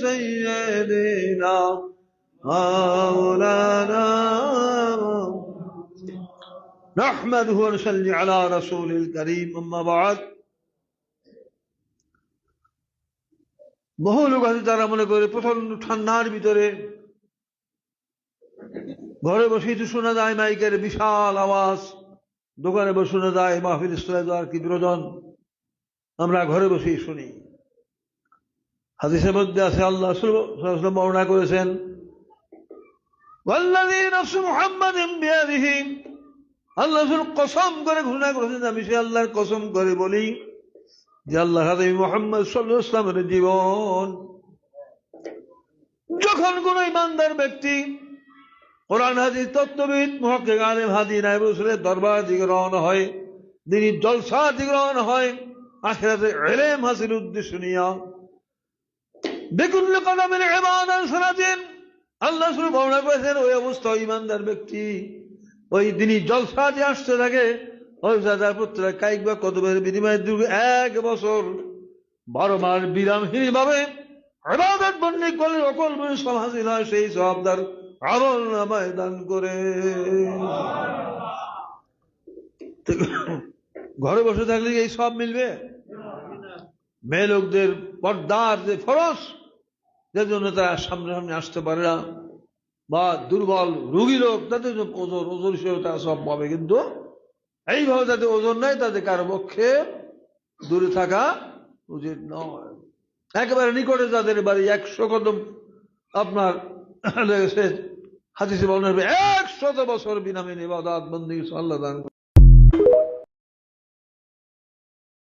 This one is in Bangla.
سيدنا مولانا نحمده ونصلي على رسول الكريم أما بعد বহু লোক আছে তারা মনে করে প্রচন্ড ঠান্ডার ভিতরে ঘরে বসেই তো শোনা যায় মাইকের বিশাল আওয়াজ, দোকানে বসে শোনা যায়, মাহফিল স্থলে যাওয়ার কি প্রয়োজন, আমরা ঘরে বসেই শুনি। হাদিসের মধ্যে আছে আল্লাহ সাল্লাল্লাহু আলাইহি ওয়াসাল্লাম বর্ণনা করেছেন, ওয়াল্লাযী নাফসু মুহাম্মাদিন বিয়াদিহি, আল্লাহ কসম করে ঘোষণা করেছেন, আমি সে আল্লাহর কসম করে বলি যে আল্লাহ হাবিব মুহাম্মদ সাল্লাল্লাহু আলাইহি ওয়াসাল্লামের জীবন যখন কোন ইমানদার ব্যক্তি কোরআন হাদিস তত্ত্ববিদ মুহাক্কিক আলেম হাদী নায়েব রাসূলের দরবার দিকে রওনা হয়, দিনী জলসা দিকে রওনা হয়, আখিরাতের ইলম হাসিল উদ্দেশ্য নিয়ে বিকুল্লি কদমিন ইবাদান সানাতিন, আল্লাহ রাসূল বর্ণনা করেছেন ওই অবস্থা ইমানদার ব্যক্তি ওই দিনী জলসা দিয়ে আসতে থাকে, ওই যাদের প্রত্যেক কায়িক বা কদমের বিনিময়ে দীর্ঘ 1 বছর 12 মাস বিরামহীন ভাবে ইবাদত বন্দেগী করলে অকল সব হাসিল হয়, সেই সওয়াবদার আমল নামায় দান করে। ঘরে বসে থাকলে এই সব মিলবে? মেয়ে লোকদের পর্দার যে ফরজ, যে জন্য তারা সামনে সামনে আসতে পারে না, বা দুর্বল রোগী লোক তাদের ওজন হিসেবে তারা সব পাবে, কিন্তু এইভাবে তাদের ওজন নাই, তাদের কারো পক্ষে দূরে থাকা উচিত নয়। একেবারে নিকটে যাদের বাড়ি 100 কদম আপনার হাদিসে বর্ণনা 100 বছর বিনামূল্যে ইবাদত বন্দেগী আল্লাহ দান